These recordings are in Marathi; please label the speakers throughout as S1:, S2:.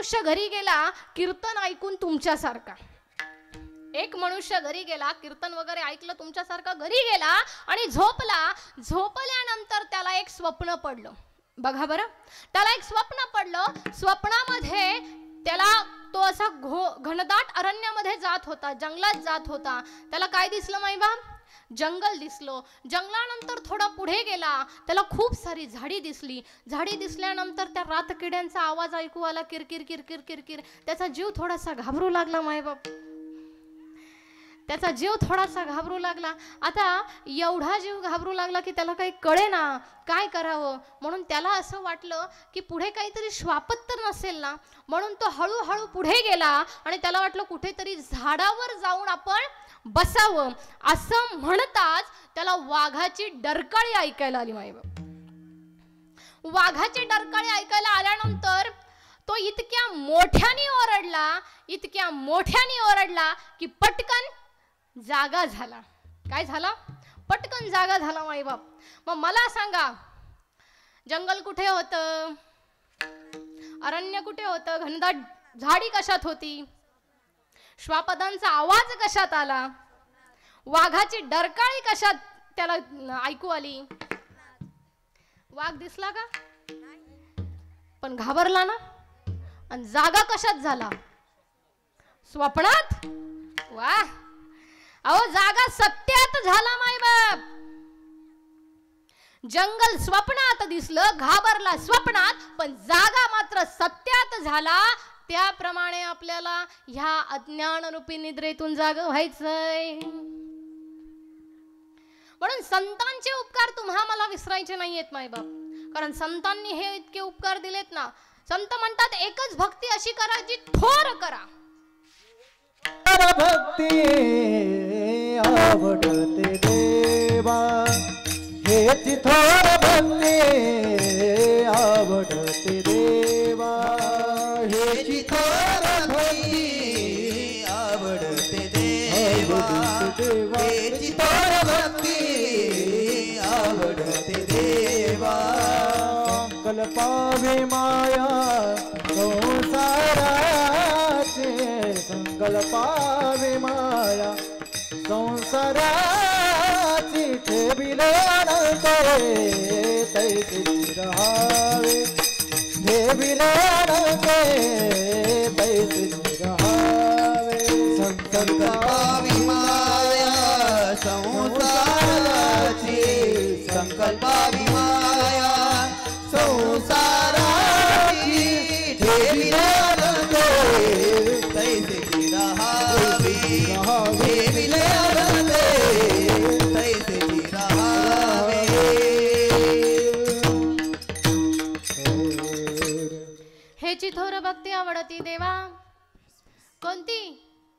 S1: मनुष्य घरी गेला कीर्तन ऐकून तुमच्यासारखा, एक मनुष्य घरी गेला कीर्तन वगैरे ऐकलं तुमच्यासारखा घरी गेला आणि झोपला. झोपल्यानंतर त्याला एक स्वप्न पडलं. बघा बरं, त्याला एक स्वप्न पडलं. स्वप्नामध्ये त्याला तो असा घनदाट अरण्यामध्ये जात होता, जंगलात जात होता. त्याला काय दिसलं माहिती? जंगल दिसलो. जंगलानंतर थोडा पुढे गेला, त्याला खूप सारी झाडी दिसली. झाडी दिसल्यानंतर त्या रातकिड्यांचा आवाज ऐकू आला, किरकिर किरकिर किरकिर. त्याचा जीव थोडासा घाबरू लागला मायबाप, त्याचा जीव थोडासा घाबरू लागला. आता एवढा जीव घाबरू लागला की त्याला काही कळेना काय करावं. म्हणून त्याला असं वाटलं की पुढे काहीतरी श्वापत तर नसेल ना, म्हणून तो हळूहळू पुढे गेला आणि त्याला वाटलं कुठेतरी झाडावर जाऊन आपण बसावं. असं म्हणताच त्याला वाघाची डरकाळी ऐकायला आली. वाघाची डरकाळी ऐकायला आल्यानंतर तो इतक्या मोठ्याने ओरडला, इतक्या मोठ्याने ओरडला की पटकन जागा झाला. काय झाला? पटकन जागा झाला माईबाप. मग मला सांगा, जंगल कुठे होतं? अरण्य कुठे होतं? घनदाट झाडी कशात होती? श्वापदांचा आवाज कशात आला? वाघाची डरकाळी कशात त्याला ऐकू आली? वाघ दिसला का? पण घाबरला ना. आणि जागा कशात झाला? स्वप्नात. वाह, अहो जागा सत्यात झाला मायबाप. जंगल स्वप्नात दिसलं, घाबरला स्वप्नात, पण जागा मात्र सत्यात झाला. त्याप्रमाणे आपल्याला ह्या अज्ञान रूपी निद्रेतून जाग व्हायचंय. म्हणून संतांचे उपकार तुम्हा मला विसरायचे नाहीयेत मायबाप, कारण संतांनी हे इतके उपकार दिलेत ना. संत म्हणतात एकच भक्ती अशी करा जी थोर करा.
S2: भक्ती आवडते देवा, हेची थोर भक्ती आवडते देवा,
S3: हेची थोर भक्ती आवडते देवा, हेची थोर भक्ती आवडते देवा.
S2: संकल्पावे माया संसाराचे, संकल्पावे माया संसाराची, ठेविले अनंत तैसे रहावे, ठेविले अनंत तैसे रहावे.
S3: संकल्पावी माया संसाराची, संकल्पावी माया संसाराची, ठेविले अनंत तैसे रहावे, ठेविले अनंत तैसे रहावे.
S1: हेची थोर भक्ती आवडती देवा. कोणती?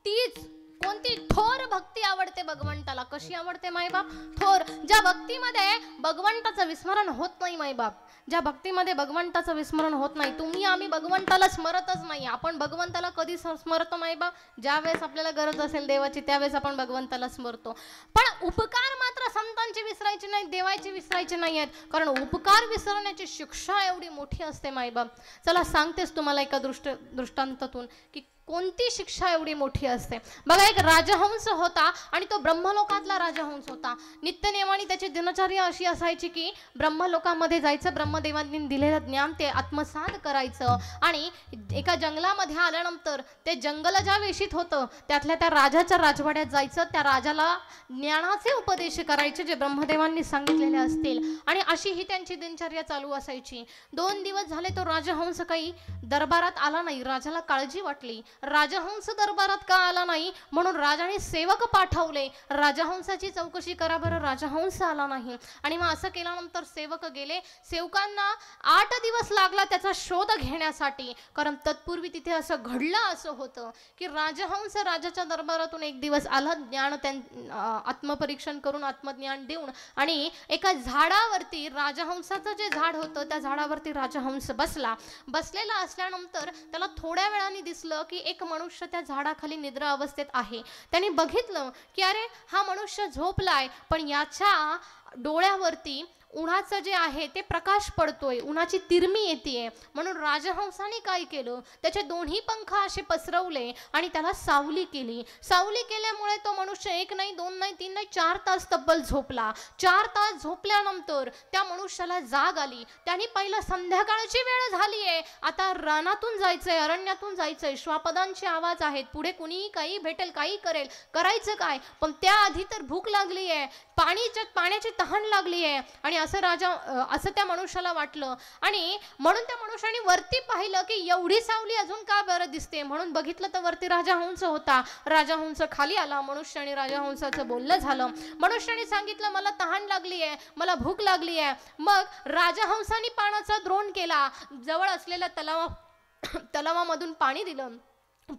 S1: तीच. कोणती? थोर भक्ती आवडते भगवंताला. कशी आवडते मायबाप? थोर. ज्या भक्तीमध्ये भगवंताचं विस्मरण होत नाही मायबाप, ज्या भक्तीमध्ये भगवंताचं विस्मरण होत नाही. तुम्ही आम्ही भगवंताला स्मरतच नाही. आपण भगवंताला कधी स्मरतो मायबाप? ज्या वेळेस आपल्याला गरज असेल देवाची त्यावेळेस आपण भगवंताला स्मरतो. पण उपकार मात्र संतांचे विसरायचे नाहीत, देवाचे विसरायचे नाही आहेत, कारण उपकार विसरण्याची शिक्षा एवढी मोठी असते मायबाप. चला सांगतेस तुम्हाला एका दृष्टांतातून की कोणती शिक्षा एवढी मोठी असते. बघा, एक राजहंस होता आणि तो ब्रह्मलोकातला राजहंस होता. नित्यनेमाने त्याची दिनचर्या अशी असायची की ब्रह्मलोकामध्ये जायचं, ब्रह्मदेवांनी दिलेलं ज्ञान ते आत्मसात करायचं आणि एका जंगलामध्ये आल्यानंतर ते जंगल ज्या वेशीत होतं त्यातल्या त्या राजाच्या राजवाड्यात जायचं, त्या राजाला ज्ञानाचे उपदेश करायचे जे ब्रह्मदेवांनी सांगितलेले असतील. आणि अशी ही त्यांची दिनचर्या चालू असायची. 2 दिवस झाले तो राजहंस काही दरबारात आला नाही. राजाला काळजी वाटली, राजहंस दरबारात का आला नाही, म्हणून राजाने सेवक पाठवले, राजहंसाची चौकशी करा बरं, राजहंस आला नाही. आणि मग असं केल्यानंतर सेवक गेले. सेवकांना 8 दिवस लागला त्याचा शोध घेण्यासाठी, कारण तत्पूर्वी तिथे असं घडलं असं होतं की राजहंस राजाच्या दरबारातून एक दिवस आला, ज्ञान आत्मपरीक्षण करून आत्मज्ञान देऊन, आणि एका झाडावरती राजहंसाचं जे झाड होतं त्या झाडावरती राजहंस बसलेला असल्यानंतर त्याला थोड्या वेळाने दिसलं की एक मनुष्य त्या झाडाखाली निद्रा अवस्थेत आहे. त्याने बघितलं की अरे हा मनुष्य झोपलाय, पण याच्या डोळ्यावरती उन्हाचं जे आहे ते प्रकाश पडतोय, उन्हाची तिरमी येते, म्हणून राजहंसाने काय केलं, त्याचे दोन्ही पंख असे पसरवले आणि त्याला सावली केली. सावली केल्यामुळे तो मनुष्य 1 नाही 2 नाही 3 नाही 4 तास तब्बल झोपला. 4 तास झोपल्यानंतर त्या मनुष्याला जाग आली. त्याने पहिलं संध्याकाळची वेळ झालीये, आता रानातून जायचंय, अरण्यातून जायचंय, श्वापदांचे आवाज आहेत, पुढे कुणीही काही भेटेल, काही करेल, करायचं काय, पण त्याआधी तर भूक लागली आहे, पाण्याची तहान लागली आहे. आणि असं त्या मनुष्याला वाटलं आणि म्हणून त्या मनुष्याने वरती पाहिलं की एवढी सावली अजून का बरं दिसते, म्हणून बघितलं तर वरती राजहंस होता. राजहंस खाली आला, मनुष्य आणि राजहंसाचं बोलणं झालं. मनुष्याने सांगितलं मला तहान लागली आहे, मला भूक लागली आहे. मग राजहंसाने पाण्याचा द्रोण केला, जवळ असलेल्या तलावामधून पाणी दिलं.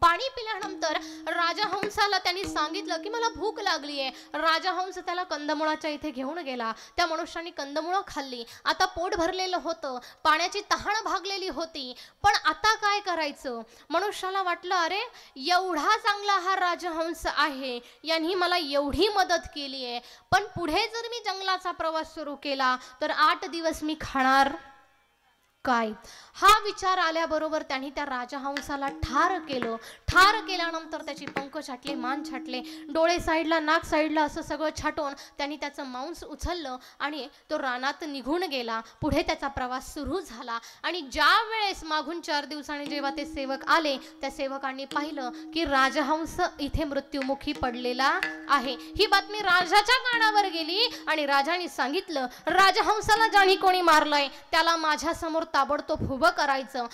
S1: पाणी पिल्यानंतर राजहंसाला त्यांनी सांगितलं की मला भूक लागली आहे. राजहंस त्याला कंदमुळाच्या इथे घेऊन गेला. त्या मनुष्याने कंदमुळं खाल्ली. आता पोट भरलेलं होतं, पाण्याची तहान भागलेली होती, पण आता काय करायचं. मनुष्याला वाटलं अरे एवढा चांगला हा राजहंस आहे, यांनी मला एवढी मदत केली आहे, पण पुढे जर मी जंगलाचा प्रवास सुरू केला तर 8 दिवस मी खाणार काय. हा विचार आल्याबरोबर त्यांनी त्या राजहंसाला ठार केलं. ठार केल्यानंतर त्याची पंख छाटले, मान छाटले, डोळे साईडला, नाक साईडला, असं सगळं छाटून त्यांनी त्याचं मांस उचललं आणि तो रानात निघून गेला. पुढे त्याचा प्रवास सुरू झाला आणि ज्या वेळेस मागून 4 दिवसांनी जेव्हा ते सेवक आले, त्या सेवकांनी पाहिलं की राजहंस इथे मृत्युमुखी पडलेला आहे. ही बातमी राजाच्या कानावर गेली आणि राजाने सांगितलं राजहंसाला ज्याने कोणी मारलंय त्याला माझ्या समोर ताबडतोब उभं करायचं.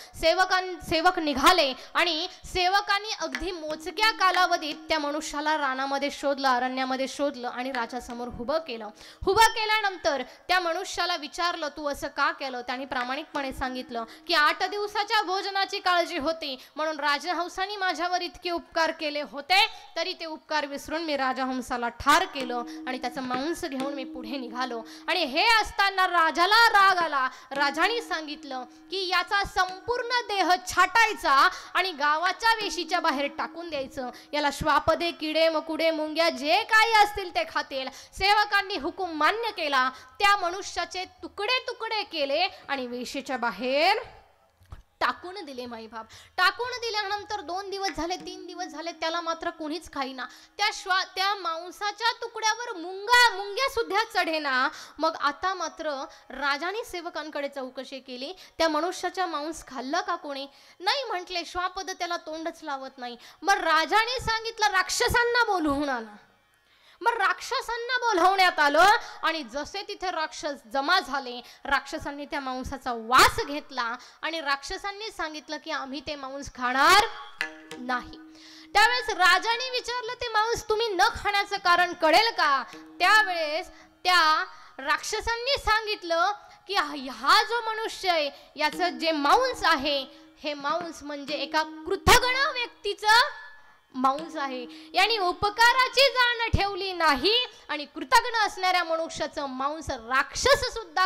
S1: सेवक निघाले आणि सेवकांनी अगदी मोजक्या कालावधीत त्या मनुष्याला रानामध्ये शोधलं, अरण्यामध्ये शोधलं आणि राजासमोर उभं केलं. उभं केल्यानंतर त्या मनुष्याला विचारलं तू असं का केलं. त्यांनी प्रामाणिकपणे सांगितलं की 8 दिवसाच्या भोजनाची काळजी होती, म्हणून राजहंसाने माझ्यावर इतके उपकार केले होते, तरी ते उपकार विसरून मी राजहंसाला ठार केलं आणि त्याचं मांस घेऊन मी पुढे निघालो. आणि हे असताना राजाला राग आला. राजाने सांगितलं की याचा संपूर्ण देह छाटायचा आणि गावाच्या वेशीच्या बाहेर टाकून द्यायचं. याला श्वापदे, किडे, मकुडे, मुंग्या जे काही असतील ते खातील. सेवकांनी हुकूम मान्य केला. त्या मनुष्याचे तुकडे तुकडे केले आणि वेशीच्या बाहेर टाकून दिले. माईबाप टाकून दिल्यानंतर 2 दिवस झाले, 3 दिवस झाले, त्याला मात्र कोणीच खाईना. त्या मांसाच्या तुकड्यावर मुंग्या सुद्धा चढेना. मग आता मात्र राजाने सेवकांकडे चौकशी केली, त्या मनुष्याच्या मांस खाल्लं का कोणी. नाही म्हटले, श्वापद त्याला तोंडच लावत नाही. मग राजाने सांगितलं राक्षसांना बोलवून आणा. मग राक्षसांना बोलवण्यात आलं आणि जसे तिथे राक्षस जमा झाले, राक्षसांनी त्या मांसाचा वास घेतला आणि राक्षसांनी सांगितलं की आम्ही ते मांस खाणार नाही. त्यावेळेस राजाने विचारलं ते मांस तुम्ही न खाण्याचं कारण कळेल का. त्यावेळेस त्या राक्षसांनी सांगितलं की हा जो मनुष्य आहे याचं जे मांस आहे, हे मांस म्हणजे एका कृतघ्न व्यक्तीचं मांस आहे. यांनी उपकाराची जाण ठेवली नाही आणि कृतज्ञ असणाऱ्या मनुष्याचं मांस राक्षस सुद्धा